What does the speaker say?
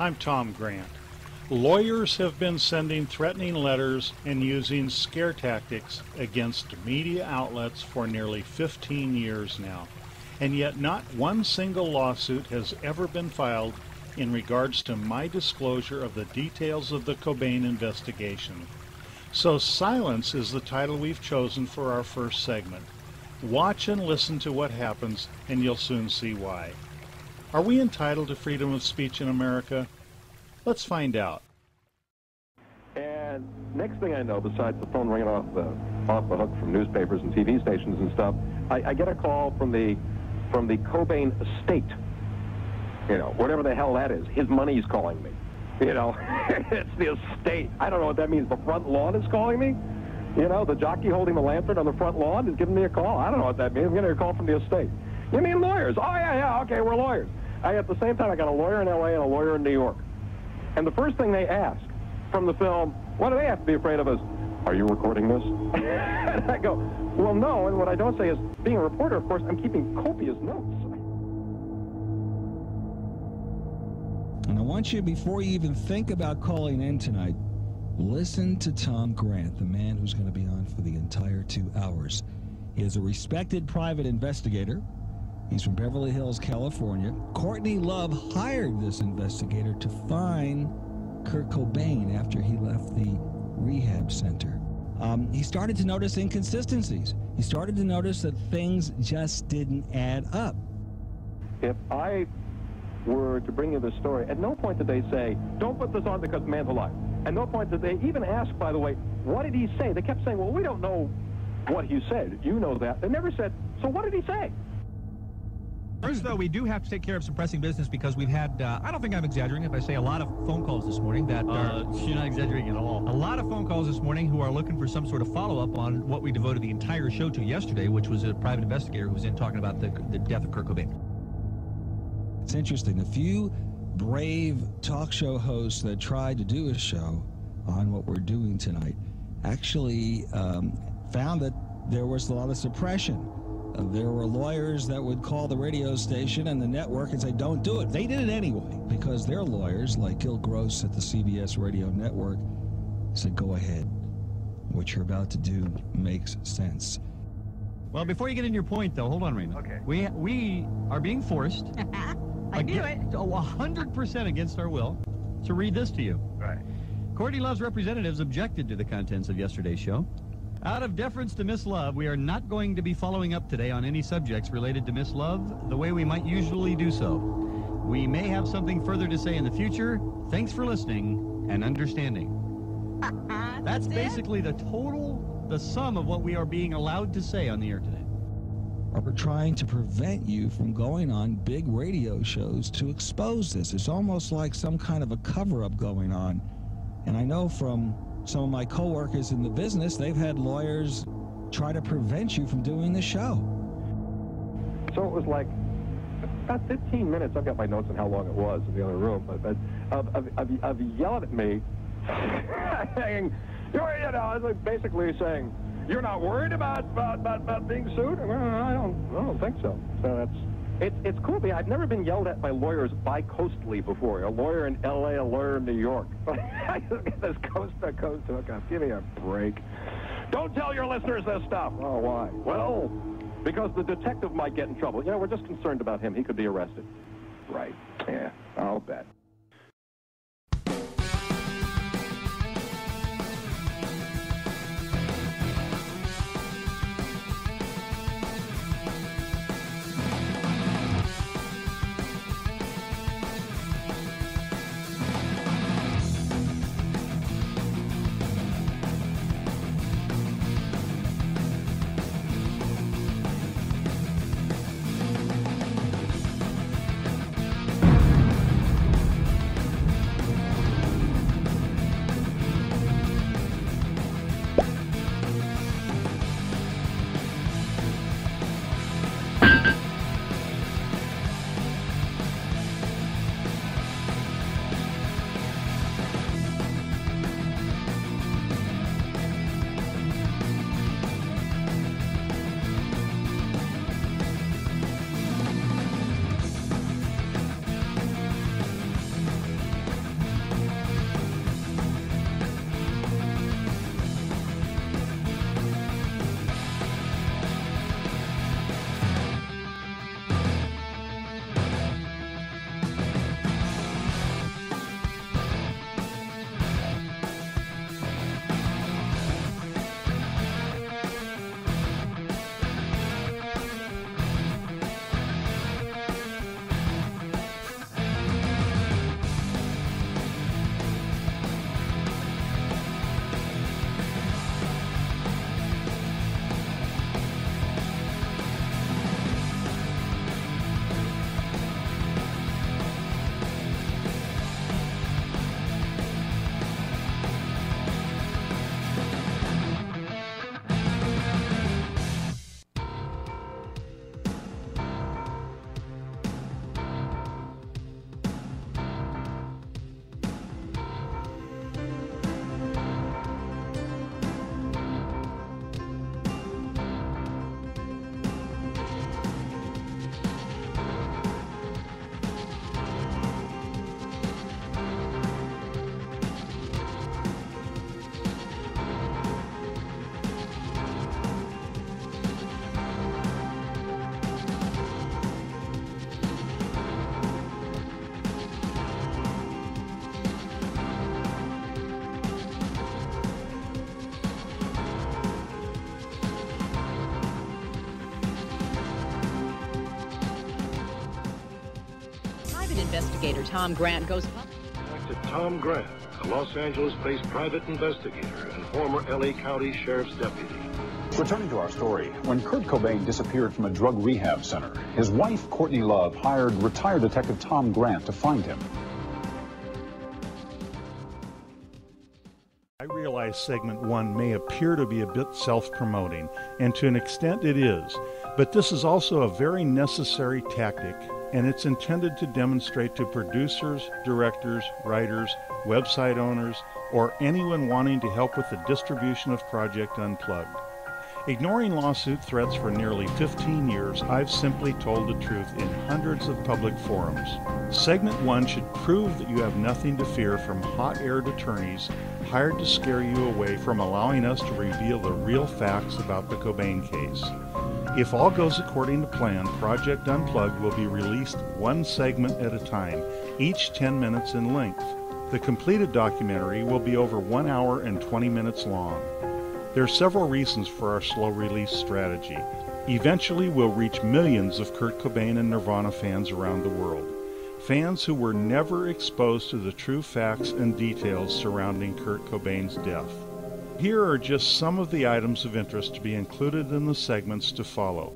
I'm Tom Grant. Lawyers have been sending threatening letters and using scare tactics against media outlets for nearly 15 years now, and yet not one single lawsuit has ever been filed in regards to my disclosure of the details of the Cobain investigation. So silence is the title we've chosen for our first segment. Watch and listen to what happens, and you'll soon see why. Are we entitled to freedom of speech in America? Let's find out. And next thing I know, besides the phone ringing off the hook from newspapers and TV stations and stuff, I get a call from the Cobain estate. You know, whatever the hell that is. His money's calling me. You know, it's the estate. I don't know what that means. The front lawn is calling me? You know, the jockey holding the lantern on the front lawn is giving me a call. I don't know what that means. I'm getting a call from the estate. You mean lawyers? Oh, yeah, okay, we're lawyers. At the same time, I got a lawyer in L.A. and a lawyer in New York. And the first thing they ask from the film, what do they have to be afraid of is, are you recording this? And I go, well, no. And what I don't say is, being a reporter, of course, I'm keeping copious notes. And I want you, before you even think about calling in tonight, listen to Tom Grant, the man who's going to be on for the entire 2 hours. He is a respected private investigator. He's from Beverly Hills, California. Courtney Love hired this investigator to find Kurt Cobain after he left the rehab center. He started to notice inconsistencies. He started to notice that things just didn't add up. If I were to bring you this story, at no point did they say, don't put this on because the man's alive. At no point did they even ask, by the way, what did he say? They kept saying, well, we don't know what he said. You know that. They never said, so what did he say? First, though, we do have to take care of some pressing business because we've had, I don't think I'm exaggerating if I say a lot of phone calls this morning that you're not exaggerating at all. A lot of phone calls this morning who are looking for some sort of follow-up on what we devoted the entire show to yesterday, which was a private investigator who was in talking about the death of Kurt Cobain. It's interesting. A few brave talk show hosts that tried to do a show on what we're doing tonight actually found that there was a lot of suppression. There were lawyers that would call the radio station and the network and say, don't do it. They did it anyway because their lawyers, like Gil Gross at the CBS radio network, said, go ahead. What you're about to do makes sense. Well, before you get into your point, though, hold on, Raymond. Okay. We are being forced, I knew it. 100% against our will, to read this to you. Right. Courtney Love's representatives objected to the contents of yesterday's show. Out of deference to Miss Love, we are not going to be following up today on any subjects related to Miss Love the way we might usually do so. We may have something further to say in the future. Thanks for listening and understanding. That's basically the sum of what we are being allowed to say on the air today. We're trying to prevent you from going on big radio shows to expose this. It's almost like some kind of a cover-up going on. And I know from some of my coworkers in the business, they've had lawyers try to prevent you from doing the show. So it was like about 15 minutes. I've got my notes on how long it was in the other room, but of yelling at me, saying, you know, like basically saying, you're not worried about being sued? Well, I don't think so. So it's cool. I've never been yelled at by lawyers bi-coastally before. A lawyer in L.A., a lawyer in New York. This coast-to-coast hookup. Give me a break. Don't tell your listeners this stuff. Oh, why? Well, because the detective might get in trouble. You know, we're just concerned about him. He could be arrested. Right. Yeah, I'll bet. investigator Tom Grant goes public. Back to Tom Grant, a Los Angeles-based private investigator and former L.A. County Sheriff's deputy. Returning to our story, when Kurt Cobain disappeared from a drug rehab center, his wife, Courtney Love, hired retired detective Tom Grant to find him. I realize segment 1 may appear to be a bit self-promoting, and to an extent it is, but this is also a very necessary tactic, and it's intended to demonstrate to producers, directors, writers, website owners, or anyone wanting to help with the distribution of Project Unplugged. Ignoring lawsuit threats for nearly 15 years, I've simply told the truth in hundreds of public forums. Segment 1 should prove that you have nothing to fear from hot-aired attorneys hired to scare you away from allowing us to reveal the real facts about the Cobain case. If all goes according to plan, Project Unplugged will be released one segment at a time, each 10 minutes in length. The completed documentary will be over 1 hour and 20 minutes long. There are several reasons for our slow release strategy. Eventually we'll reach millions of Kurt Cobain and Nirvana fans around the world. Fans who were never exposed to the true facts and details surrounding Kurt Cobain's death. Here are just some of the items of interest to be included in the segments to follow.